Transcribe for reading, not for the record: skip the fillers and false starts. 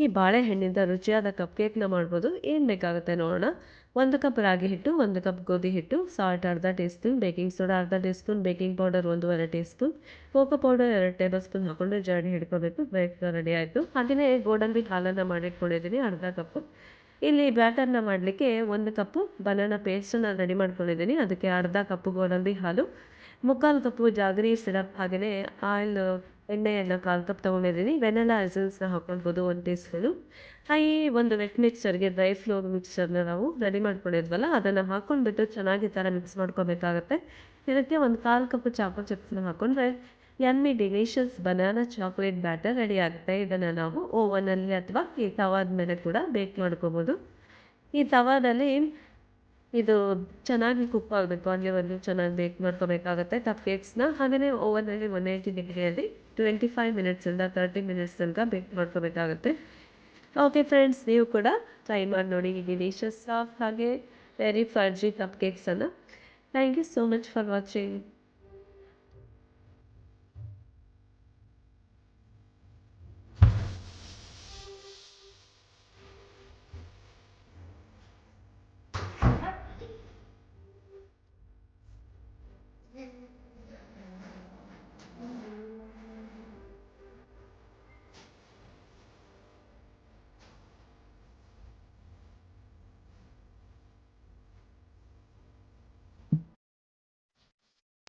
ಈ ಬಾಳೆಹಣ್ಣಿಂದ ರುಚಿಯಾದ ಕಪ್ ಕೇಕ್ನ ಮಾಡ್ಬೋದು. ಏನು ಬೇಕಾಗುತ್ತೆ ನೋಡೋಣ. 1 ಕಪ್ ರಾಗಿ ಹಿಟ್ಟು, 1 ಕಪ್ ಗೋಧಿ ಹಿಟ್ಟು, ಸಾಲ್ಟ್ ಅರ್ಧ ಟೀ ಸ್ಪೂನ್, ಬೇಕಿಂಗ್ ಸೋಡಾ ಅರ್ಧ tea spoon, baking powder 1 tea spoon, cocoa powder 2 table spoon ಹಾಕೊಂಡು ಜರಡಿ ಹಿಡ್ಕೋಬೇಕು. ಬೇಕ್ ರೆಡಿ ಆಯಿತು. ಹಾಗೆಯೇ ಗೋಡಂಬಿ ಹಾಲನ್ನು ಮಾಡಿಟ್ಕೊಂಡಿದ್ದೀನಿ ಅರ್ಧ ಕಪ್ಪು. ಇಲ್ಲಿ ಬ್ಯಾಟರ್ನ ಮಾಡಲಿಕ್ಕೆ 1 ಕಪ್ಪು ಬನಾನಾ ಪೇಸ್ಟನ್ನು ರೆಡಿ ಮಾಡ್ಕೊಂಡಿದ್ದೀನಿ. ಅದಕ್ಕೆ ಅರ್ಧ ಕಪ್ಪು ಗೋಡಂಬಿ ಹಾಲು, 3/4 ಕಪ್ಪು ಜಾಗರಿ ಸಿರಪ್, ಹಾಗೆಯೇ ಎಣ್ಣೆಯನ್ನು 1/4 ಕಪ್ ತೊಗೊಂಡಿದ್ದೀನಿ. ವೆನಿಲಾ ಎಸೆನ್ಸ್ನ ಹಾಕೊಳ್ಬೋದು 1 ಟೀ ಸ್ಪೂನು. ಈ ಒಂದು ವೆಟ್ ಮಿಕ್ಸ್ಚರ್ಗೆ ಡ್ರೈ ಫ್ಲೋರ್ ಮಿಕ್ಸ್ಚರ್ನ ನಾವು ರೆಡಿ ಮಾಡ್ಕೊಂಡಿದ್ವಲ್ಲ ಅದನ್ನು ಹಾಕ್ಕೊಂಡ್ಬಿಟ್ಟು ಚೆನ್ನಾಗಿ ಈ ಥರ ಮಿಕ್ಸ್ ಮಾಡ್ಕೋಬೇಕಾಗತ್ತೆ. ಇದಕ್ಕೆ 1/4 ಕಪ್ ಚಾಕೋ ಚಿಪ್ಸ್ನ ಹಾಕ್ಕೊಂಡ್ರೆ yummy delicious banana chocolate batter ready ಆಗುತ್ತೆ. ಇದನ್ನು ನಾವು ಓವನಲ್ಲಿ ಅಥವಾ ಈ ತವಾದ ಮೇಲೆ ಕೂಡ ಬೇಕ್ ಮಾಡ್ಕೋಬೋದು. ಈ ತವಾದಲ್ಲಿ ಇದು ಚೆನ್ನಾಗಿ ಕುಕ್ ಆಗಬೇಕು, ಅಲ್ಲಿವರೆಗೂ ಚೆನ್ನಾಗಿ ಬೇಕ್ ಮಾಡ್ಕೋಬೇಕಾಗತ್ತೆ ಕಪ್ ಕೇಕ್ಸ್ನ. ಹಾಗೆಯೇ ಓವನಲ್ಲಿ 180 ಡಿಗ್ರಿಯಲ್ಲಿ 25 ಮಿನಿಟ್ಸಿಂದ 30 ಮಿನಿಟ್ಸ್ ತನಕ ಬೇಕ್ ಮಾಡ್ಕೋಬೇಕಾಗತ್ತೆ. ಓಕೆ ಫ್ರೆಂಡ್ಸ್, ನೀವು ಕೂಡ ಟ್ರೈ ಮಾಡಿ ನೋಡಿ ಈ ಡಿಲಿಷಿಯಸ್ ಸಾಫ್ಟ್ ಹಾಗೆ ವೆರಿ ಫರ್ಜಿ ಕಪ್ ಕೇಕ್ಸನ್ನು. Thank you so much for watching.